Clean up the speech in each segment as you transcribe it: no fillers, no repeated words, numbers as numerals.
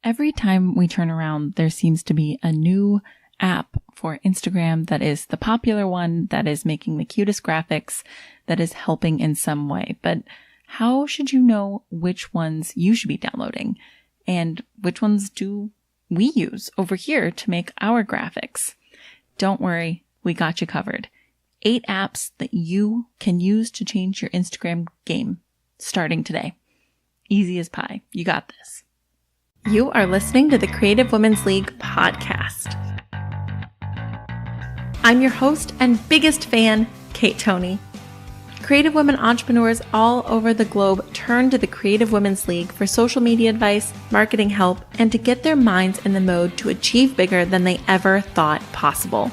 Every time we turn around, there seems to be a new app for Instagram that is the popular one, that is making the cutest graphics, that is helping in some way. But how should you know which ones you should be downloading? And which ones do we use over here to make our graphics? Don't worry, we got you covered. 8 apps that you can use to change your Instagram game starting today. Easy as pie. You got this. You are listening to the Creative Women's League podcast. I'm your host and biggest fan, Kate Toney. Creative women entrepreneurs all over the globe turn to the Creative Women's League for social media advice, marketing help, and to get their minds in the mode to achieve bigger than they ever thought possible.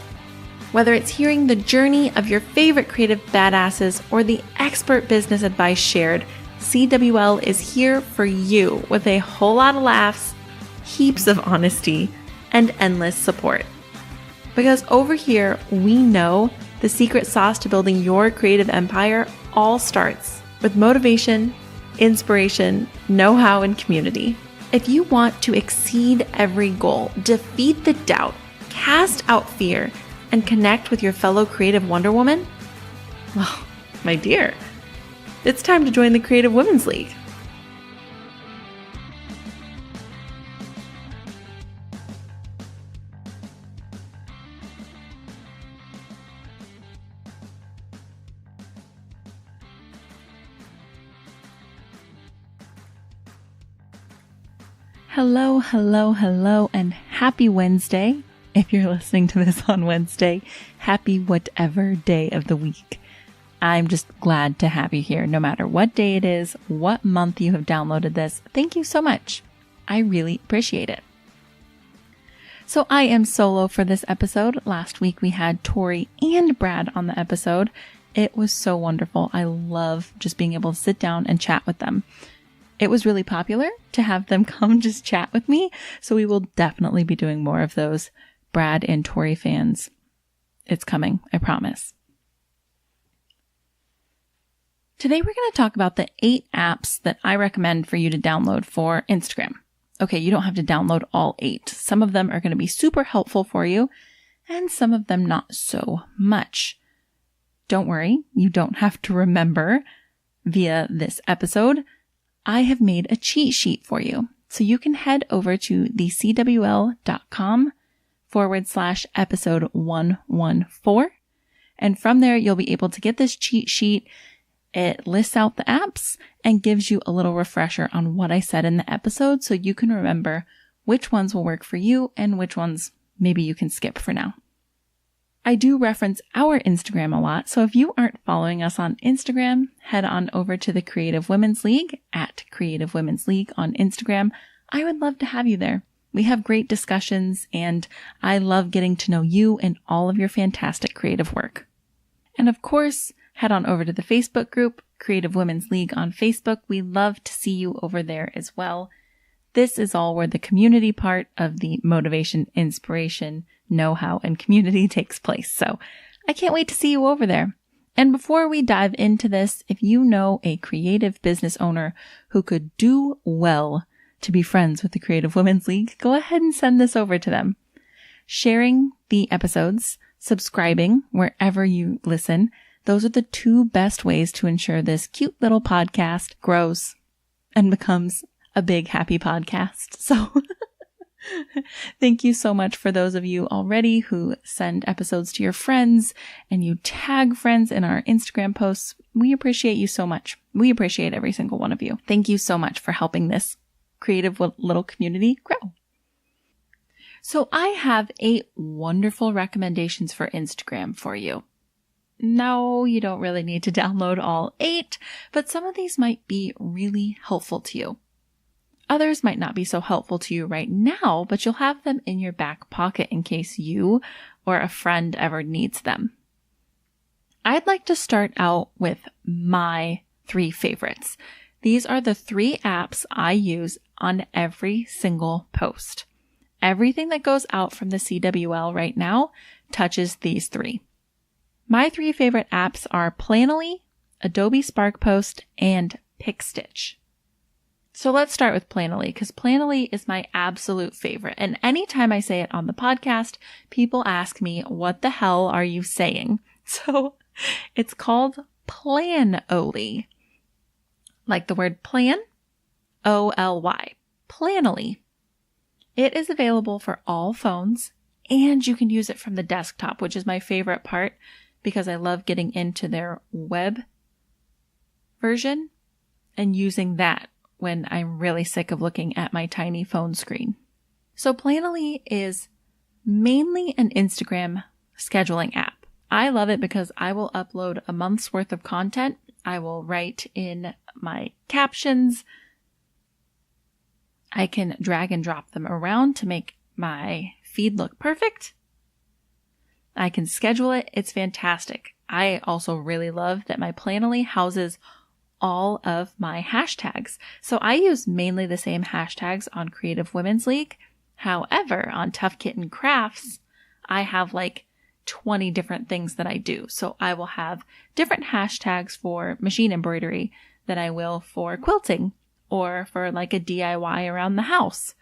Whether it's hearing the journey of your favorite creative badasses or the expert business advice shared, CWL is here for you with a whole lot of laughs, heaps of honesty, and endless support. Because over here, we know the secret sauce to building your creative empire all starts with motivation, inspiration, know-how, and community. If you want to exceed every goal, defeat the doubt, cast out fear, and connect with your fellow creative Wonder Woman, well, my dear, it's time to join the Creative Women's League. Hello, hello, hello, and happy Wednesday. If you're listening to this on Wednesday, happy whatever day of the week. I'm just glad to have you here, no matter what day it is, what month you have downloaded this. Thank you so much. I really appreciate it. So I am solo for this episode. Last week we had Tori and Brad on the episode. It was so wonderful. I love just being able to sit down and chat with them. It was really popular to have them come just chat with me. So we will definitely be doing more of those. Brad and Tori fans, it's coming, I promise. Today we're going to talk about the 8 apps that I recommend for you to download for Instagram. Okay, you don't have to download all 8. Some of them are going to be super helpful for you, and some of them not so much. Don't worry, you don't have to remember via this episode. I have made a cheat sheet for you. So you can head over to thecwl.com/episode 114. And from there, you'll be able to get this cheat sheet. It lists out the apps and gives you a little refresher on what I said in the episode so you can remember which ones will work for you and which ones maybe you can skip for now. I do reference our Instagram a lot, so if you aren't following us on Instagram, head on over to the Creative Women's League at Creative Women's League on Instagram. I would love to have you there. We have great discussions, and I love getting to know you and all of your fantastic creative work. And of course, head on over to the Facebook group, Creative Women's League on Facebook. We love to see you over there as well. This is all where the community part of the motivation, inspiration, know-how, and community takes place. So I can't wait to see you over there. And before we dive into this, if you know a creative business owner who could do well to be friends with the Creative Women's League, go ahead and send this over to them. Sharing the episodes, subscribing wherever you listen, those are the 2 best ways to ensure this cute little podcast grows and becomes a big happy podcast. So thank you so much for those of you already who send episodes to your friends and you tag friends in our Instagram posts. We appreciate you so much. We appreciate every single one of you. Thank you so much for helping this creative little community grow. So I have 8 wonderful recommendations for Instagram for you. No, you don't really need to download all 8, but some of these might be really helpful to you. Others might not be so helpful to you right now, but you'll have them in your back pocket in case you or a friend ever needs them. I'd like to start out with my 3 favorites. These are the 3 apps I use on every single post. Everything that goes out from the CWL right now touches these 3. My 3 favorite apps are Planoly, Adobe Spark Post, and PicStitch. So let's start with Planoly, because Planoly is my absolute favorite. And anytime I say it on the podcast, people ask me, what the hell are you saying? So it's called Planoly. Like the word plan, O-L-Y. Planoly. It is available for all phones, and you can use it from the desktop, which is my favorite part because I love getting into their web version and using that when I'm really sick of looking at my tiny phone screen. So Planoly is mainly an Instagram scheduling app. I love it because I will upload a month's worth of content. I will write in my captions. I can drag and drop them around to make my feed look perfect. I can schedule it. It's fantastic. I also really love that my Planoly houses all of my hashtags. So I use mainly the same hashtags on Creative Women's League. However, on Tough Kitten Crafts, I have like 20 different things that I do. So I will have different hashtags for machine embroidery than I will for quilting or for like a DIY around the house.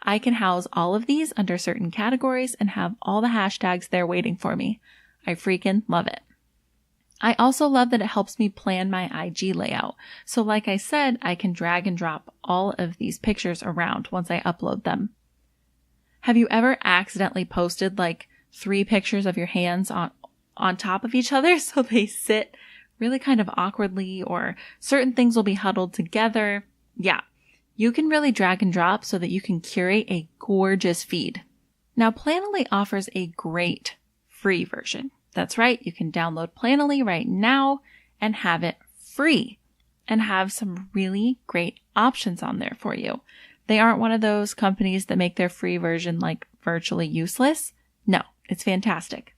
I can house all of these under certain categories and have all the hashtags there waiting for me. I freaking love it. I also love that it helps me plan my IG layout. So like I said, I can drag and drop all of these pictures around once I upload them. Have you ever accidentally posted like 3 pictures of your hands on top of each other so they sit really kind of awkwardly, or certain things will be huddled together? Yeah, you can really drag and drop so that you can curate a gorgeous feed. Now, Planoly offers a great free version. That's right, you can download Planoly right now and have it free and have some really great options on there for you. They aren't one of those companies that make their free version like virtually useless. No, it's fantastic.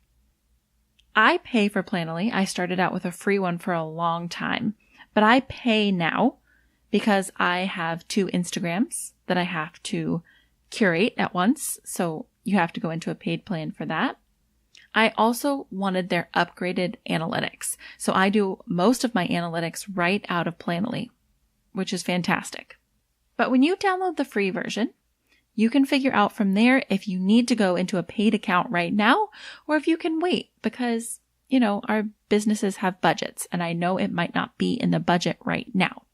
I pay for Planoly. I started out with a free one for a long time, but I pay now because I have 2 Instagrams that I have to curate at once. So you have to go into a paid plan for that. I also wanted their upgraded analytics. So I do most of my analytics right out of Planoly, which is fantastic. But when you download the free version, you can figure out from there if you need to go into a paid account right now, or if you can wait because, you know, our businesses have budgets and I know it might not be in the budget right now.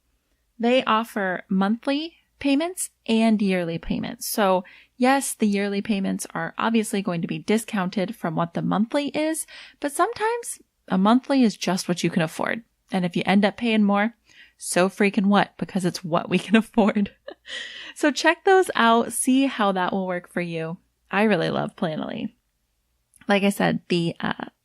They offer monthly payments and yearly payments. So yes, the yearly payments are obviously going to be discounted from what the monthly is, but sometimes a monthly is just what you can afford. And if you end up paying more, so freaking what, because it's what we can afford. So check those out, see how that will work for you. I really love Planoly. Like I said, the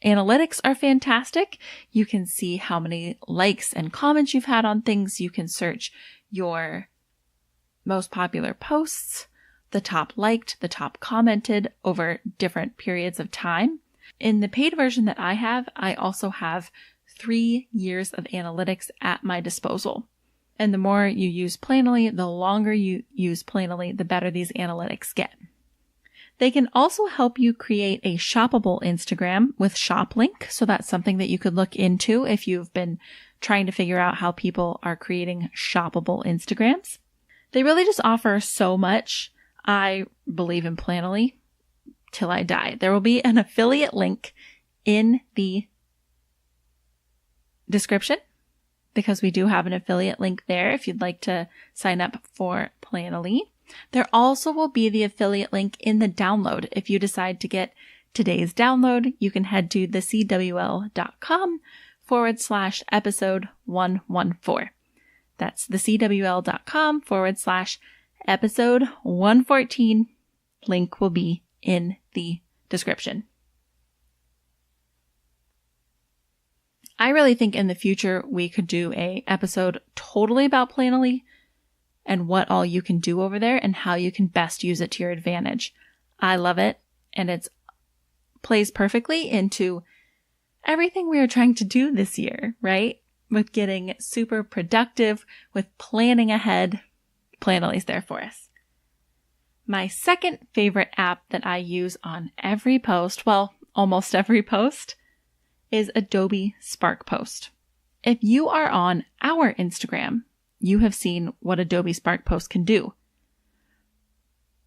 analytics are fantastic. You can see how many likes and comments you've had on things. You can search your most popular posts, the top liked, the top commented over different periods of time. In the paid version that I have, I also have 3 years of analytics at my disposal. And the more you use Planoly, the longer you use Planoly, the better these analytics get. They can also help you create a shoppable Instagram with ShopLink. So that's something that you could look into if you've been trying to figure out how people are creating shoppable Instagrams. They really just offer so much. I believe in Planoly till I die. There will be an affiliate link in the description because we do have an affiliate link there if you'd like to sign up for Planoly. There also will be the affiliate link in the download. If you decide to get today's download, you can head to thecwl.com/episode 114. That's thecwl.com/episode 114. Link will be in the description. I really think in the future we could do an episode totally about Planoly and what all you can do over there and how you can best use it to your advantage. I love it, and it plays perfectly into everything we are trying to do this year, right? With getting super productive, with planning ahead. Planoly's there for us. My second favorite app that I use on every post, well, almost every post, is Adobe Spark Post. If you are on our Instagram, you have seen what Adobe Spark Post can do.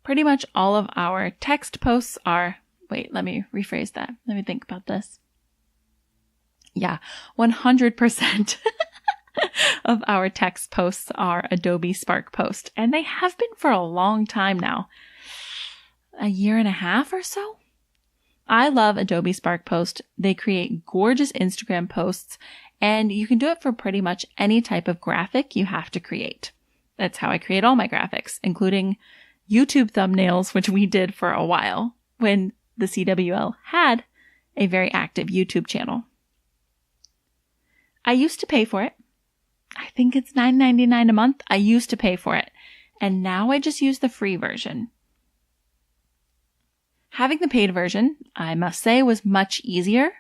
Pretty much all of our text posts are, wait, let me rephrase that. Let me think about this. Yeah, 100% of our text posts are Adobe Spark Post, and they have been for a long time now. A year and a half or so? I love Adobe Spark Post. They create gorgeous Instagram posts, and you can do it for pretty much any type of graphic you have to create. That's how I create all my graphics, including YouTube thumbnails, which we did for a while when the CWL had a very active YouTube channel. I used to pay for it. I think it's $9.99 a month. I used to pay for it, and now I just use the free version. Having the paid version, I must say, was much easier.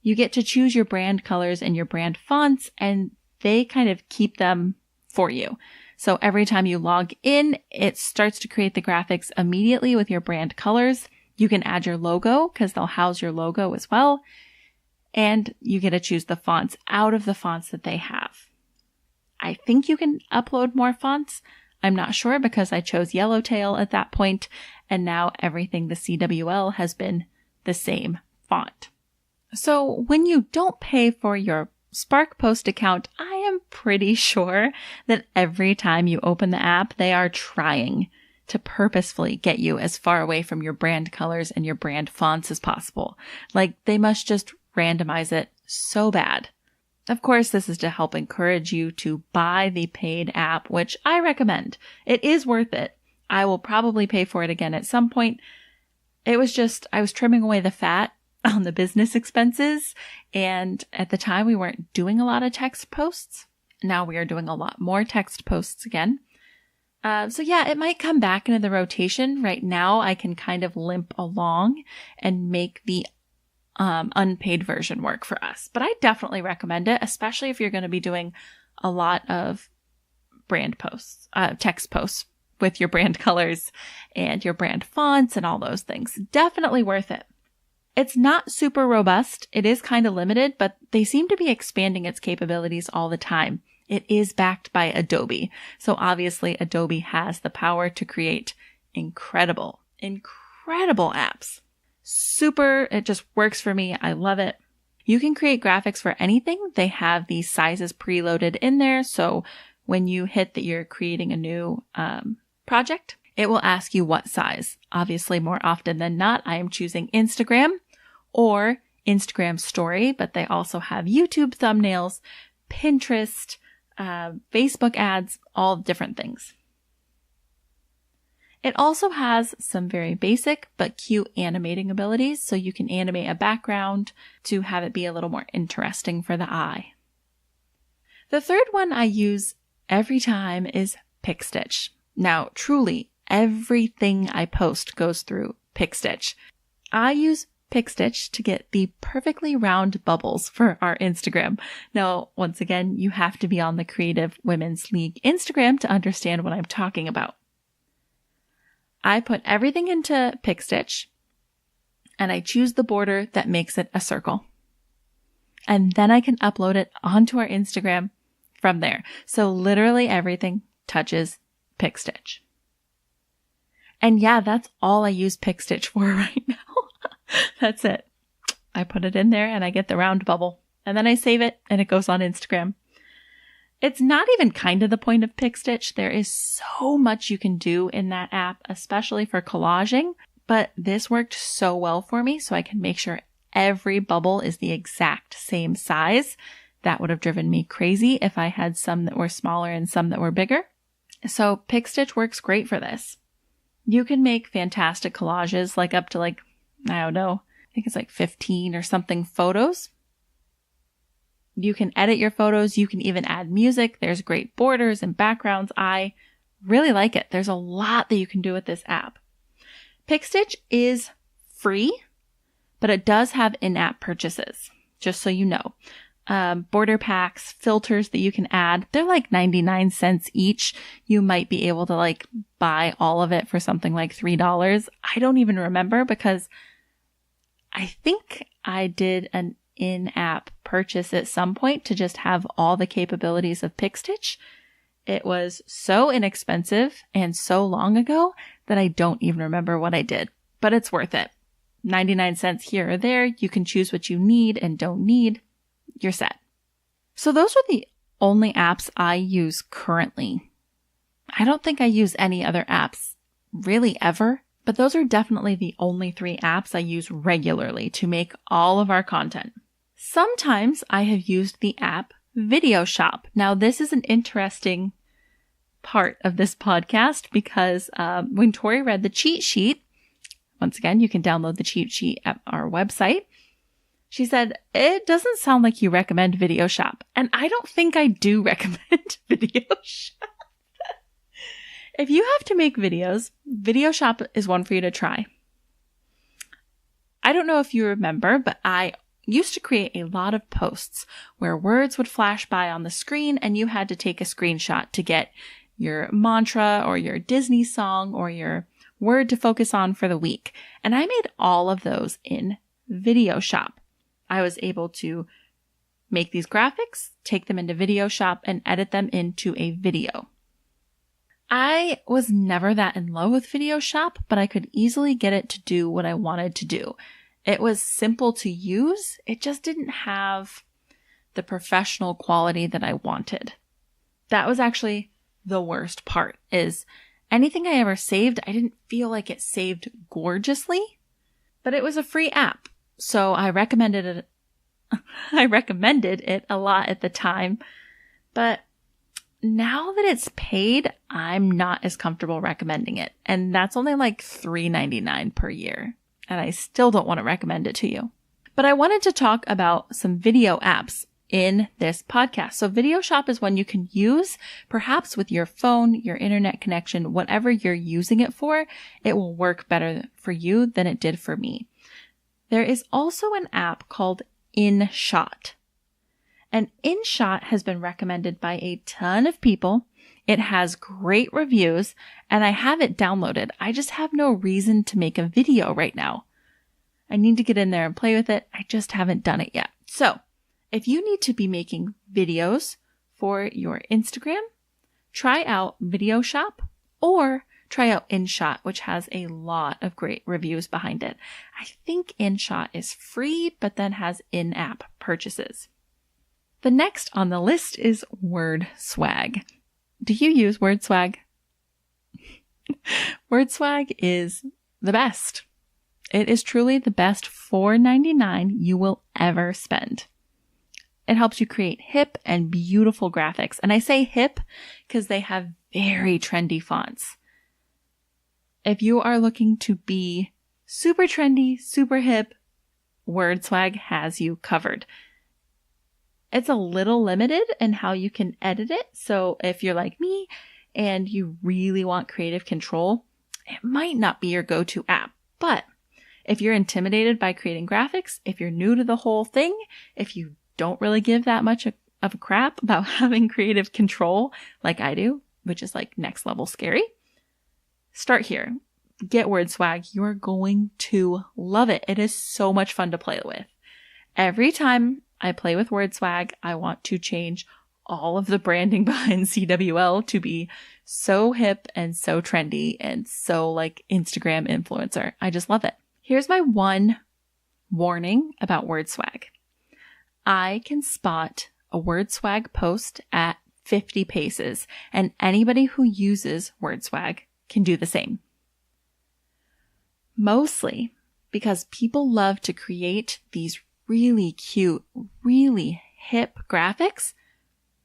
You get to choose your brand colors and your brand fonts, and they kind of keep them for you. So every time you log in, it starts to create the graphics immediately with your brand colors. You can add your logo because they'll house your logo as well. And you get to choose the fonts out of the fonts that they have. I think you can upload more fonts. I'm not sure because I chose Yellowtail at that point, and now everything the CWL has been the same font. So when you don't pay for your Spark Post account, I am pretty sure that every time you open the app, they are trying to purposefully get you as far away from your brand colors and your brand fonts as possible. Like, they must just randomize it so bad. Of course, this is to help encourage you to buy the paid app, which I recommend. It is worth it. I will probably pay for it again at some point. It was just, I was trimming away the fat on the business expenses, and at the time we weren't doing a lot of text posts. Now we are doing a lot more text posts again. So yeah, it might come back into the rotation. Right now I can kind of limp along and make the unpaid version work for us. But I definitely recommend it, especially if you're going to be doing a lot of brand posts, text posts with your brand colors and your brand fonts and all those things. Definitely worth it. It's not super robust. It is kind of limited, but they seem to be expanding its capabilities all the time. It is backed by Adobe. So obviously Adobe has the power to create incredible apps. Super, it just works for me. I love it. You can create graphics for anything. They have these sizes preloaded in there. So when you hit that you're creating a new project, it will ask you what size. Obviously, more often than not, I am choosing Instagram or Instagram story, but they also have YouTube thumbnails, Pinterest, Facebook ads, all different things. It also has some very basic but cute animating abilities, so you can animate a background to have it be a little more interesting for the eye. The third one I use every time is PicStitch. Now, truly, everything I post goes through PicStitch. I use PicStitch to get the perfectly round bubbles for our Instagram. Now, once again, you have to be on the Creative Women's League Instagram to understand what I'm talking about. I put everything into PicStitch and I choose the border that makes it a circle. And then I can upload it onto our Instagram from there. So literally everything touches PicStitch. And yeah, that's all I use PicStitch for right now. That's it. I put it in there and I get the round bubble. And then I save it and it goes on Instagram. It's not even kind of the point of PicStitch. There is so much you can do in that app, especially for collaging. But this worked so well for me, so I can make sure every bubble is the exact same size. That would have driven me crazy if I had some that were smaller and some that were bigger. So PicStitch works great for this. You can make fantastic collages, like up to I don't know, I think it's 15 or something photos. You can edit your photos. You can even add music. There's great borders and backgrounds. I really like it. There's a lot that you can do with this app. PicStitch is free, but it does have in-app purchases, just so you know. Border packs, filters that you can add. They're 99 cents each. You might be able to buy all of it for something like $3. I don't even remember because I think I did an in-app purchase at some point to just have all the capabilities of PicStitch. It was so inexpensive and so long ago that I don't even remember what I did, but it's worth it. 99 cents here or there. You can choose what you need and don't need. You're set. So those are the only apps I use currently. I don't think I use any other apps really ever, but those are definitely the only 3 apps I use regularly to make all of our content. Sometimes I have used the app Video Shop. Now, this is an interesting part of this podcast because when Tori read the cheat sheet, once again, you can download the cheat sheet at our website. She said, it doesn't sound like you recommend Video Shop. And I don't think I do recommend Video Shop. If you have to make videos, Video Shop is one for you to try. I don't know if you remember, but I used to create a lot of posts where words would flash by on the screen and you had to take a screenshot to get your mantra or your Disney song or your word to focus on for the week. And I made all of those in Video Shop. I was able to make these graphics, take them into Video Shop, and edit them into a video. I was never that in love with Video Shop, but I could easily get it to do what I wanted to do. It was simple to use. It just didn't have the professional quality that I wanted. That was actually the worst part, is anything I ever saved, I didn't feel like it saved gorgeously, but it was a free app. So I recommended it. I recommended it a lot at the time, but now that it's paid, I'm not as comfortable recommending it. And that's only like $3.99 per year. And I still don't want to recommend it to you. But I wanted to talk about some video apps in this podcast. So Video Shop is one you can use perhaps with your phone, your internet connection, whatever you're using it for. It will work better for you than it did for me. There is also an app called InShot. And InShot has been recommended by a ton of people. It has great reviews and I have it downloaded. I just have no reason to make a video right now. I need to get in there and play with it. I just haven't done it yet. So if you need to be making videos for your Instagram, try out Video Shop or try out InShot, which has a lot of great reviews behind it. I think InShot is free, but then has in-app purchases. The next on the list is WordSwag. Do you use WordSwag? WordSwag is the best. It is truly the best $4.99 you will ever spend. It helps you create hip and beautiful graphics. And I say hip because they have very trendy fonts. If you are looking to be super trendy, super hip, WordSwag has you covered. It's a little limited in how you can edit it. So if you're like me and you really want creative control, it might not be your go-to app. But if you're intimidated by creating graphics, if you're new to the whole thing, if you don't really give that much of a crap about having creative control like I do, which is like next level scary, start here. Get WordSwag. You're going to love it. It is so much fun to play with. Every time I play with WordSwag, I want to change all of the branding behind CWL to be so hip and so trendy and so like Instagram influencer. I just love it. Here's my one warning about WordSwag. I can spot a WordSwag post at 50 paces, and anybody who uses WordSwag can do the same. Mostly because people love to create these really cute, really hip graphics,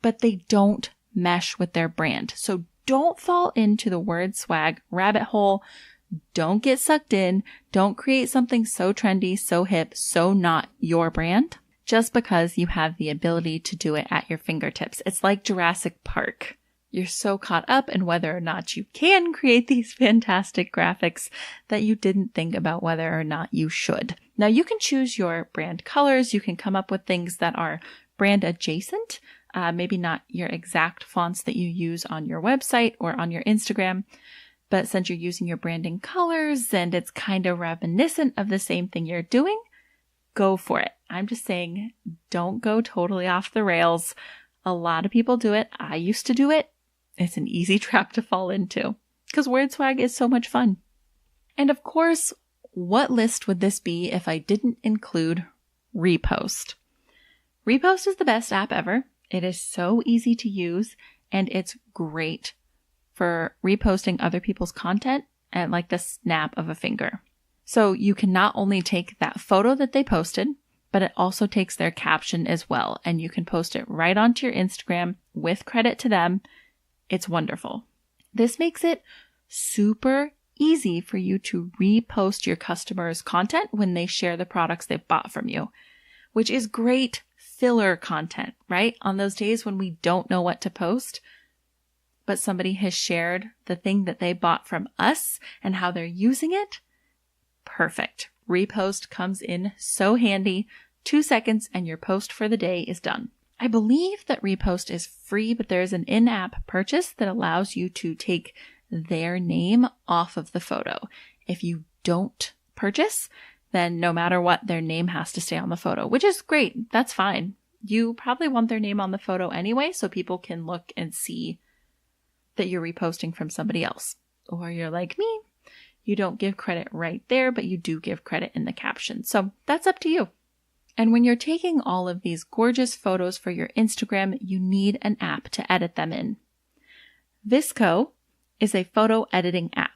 but they don't mesh with their brand. So don't fall into the WordSwag rabbit hole. Don't get sucked in. Don't create something so trendy, so hip, so not your brand, just because you have the ability to do it at your fingertips. It's like Jurassic Park. You're so caught up in whether or not you can create these fantastic graphics that you didn't think about whether or not you should. Now you can choose your brand colors. You can come up with things that are brand adjacent, maybe not your exact fonts that you use on your website or on your Instagram. But since you're using your branding colors and it's kind of reminiscent of the same thing you're doing, go for it. I'm just saying, don't go totally off the rails. A lot of people do it. I used to do it. It's an easy trap to fall into because word swag is so much fun. And of course, what list would this be if I didn't include Repost? Repost is the best app ever. It is so easy to use and it's great for reposting other people's content at like the snap of a finger. So you can not only take that photo that they posted, but it also takes their caption as well. And you can post it right onto your Instagram with credit to them. It's wonderful. This makes it super easy for you to repost your customers' content when they share the products they've bought from you, which is great filler content, right? On those days when we don't know what to post, but somebody has shared the thing that they bought from us and how they're using it. Perfect. Repost comes in so handy. 2 seconds and your post for the day is done. I believe that Repost is free, but there's an in-app purchase that allows you to take their name off of the photo. If you don't purchase, then no matter what, their name has to stay on the photo, which is great. That's fine. You probably want their name on the photo anyway, so people can look and see that you're reposting from somebody else. Or you're like me, you don't give credit right there, but you do give credit in the caption. So that's up to you. And when you're taking all of these gorgeous photos for your Instagram, you need an app to edit them in. VSCO is a photo editing app.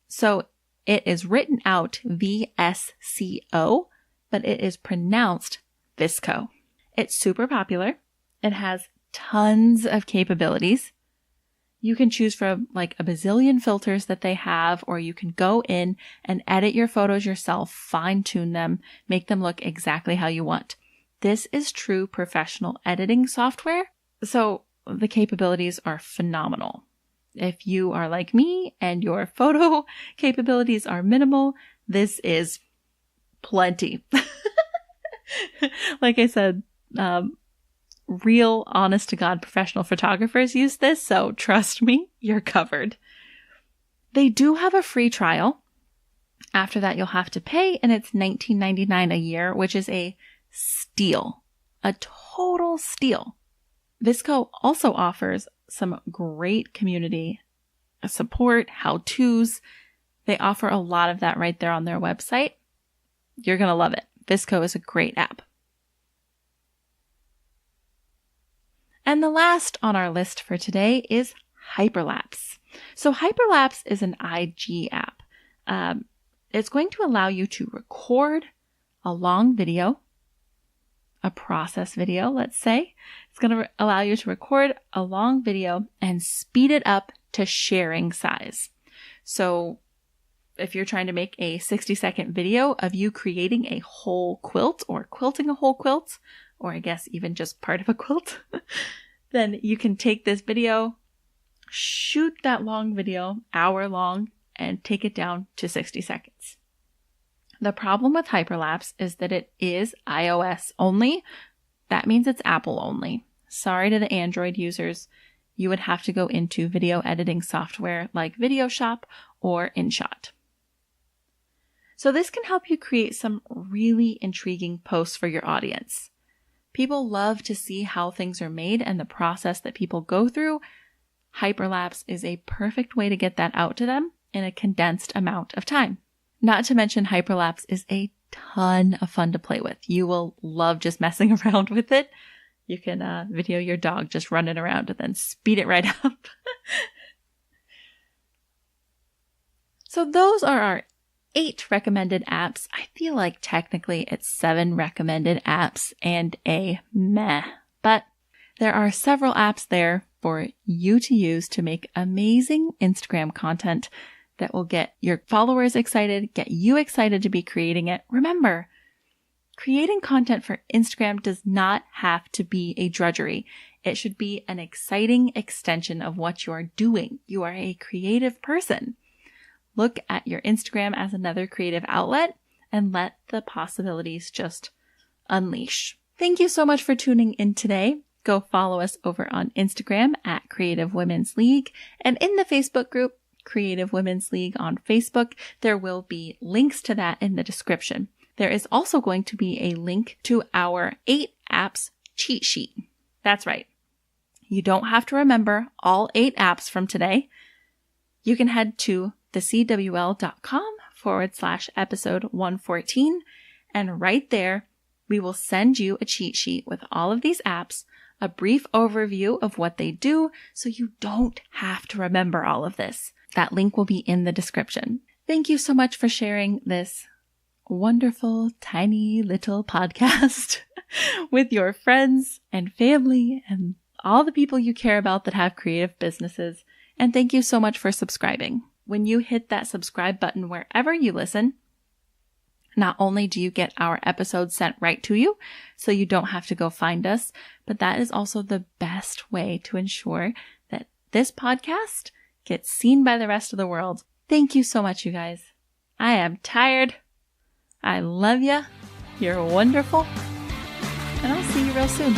So it is written out VSCO, but it is pronounced VSCO. It's super popular. It has tons of capabilities. You can choose from like a bazillion filters that they have, or you can go in and edit your photos yourself, fine-tune them, make them look exactly how you want. This is true professional editing software, so the capabilities are phenomenal. If you are like me and your photo capabilities are minimal, this is plenty. Like I said, real, honest-to-God professional photographers use this, so trust me, you're covered. They do have a free trial. After that, you'll have to pay, and it's $19.99 a year, which is a steal. A total steal. VSCO also offers some great community support, how-tos. They offer a lot of that right there on their website. You're going to love it. VSCO is a great app. And the last on our list for today is Hyperlapse. So Hyperlapse is an IG app. It's going to allow you to record a long video, a process video, let's say. It's going to allow you to record a long video and speed it up to sharing size. So if you're trying to make a 60-second video of you creating a whole quilt or quilting a whole quilt, or I guess even just part of a quilt, then you can take this video, shoot that long video, hour long, and take it down to 60 seconds. The problem with Hyperlapse is that it is iOS only. That means it's Apple only. Sorry to the Android users. You would have to go into video editing software like Videoshop or InShot. So this can help you create some really intriguing posts for your audience. People love to see how things are made and the process that people go through. Hyperlapse is a perfect way to get that out to them in a condensed amount of time. Not to mention Hyperlapse is a ton of fun to play with. You will love just messing around with it. You can video your dog just running around and then speed it right up. So those are our 8 recommended apps. I feel like technically it's 7 recommended apps and a meh, but there are several apps there for you to use to make amazing Instagram content that will get your followers excited, get you excited to be creating it. Remember, creating content for Instagram does not have to be a drudgery. It should be an exciting extension of what you are doing. You are a creative person. Look at your Instagram as another creative outlet and let the possibilities just unleash. Thank you so much for tuning in today. Go follow us over on Instagram at Creative Women's League and in the Facebook group, Creative Women's League on Facebook. There will be links to that in the description. there is also going to be a link to our 8 apps cheat sheet. That's right. You don't have to remember all 8 apps from today. You can head to thecwl.com/episode 114. And right there, we will send you a cheat sheet with all of these apps, a brief overview of what they do, so you don't have to remember all of this. That link will be in the description. Thank you so much for sharing this wonderful, tiny little podcast with your friends and family and all the people you care about that have creative businesses. And thank you so much for subscribing. When you hit that subscribe button wherever you listen, not only do you get our episodes sent right to you, so you don't have to go find us, but that is also the best way to ensure that this podcast gets seen by the rest of the world. Thank you so much, you guys. I am tired. I love you. You're wonderful. And I'll see you real soon.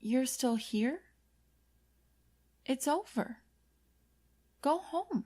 You're still here? It's over. Go home.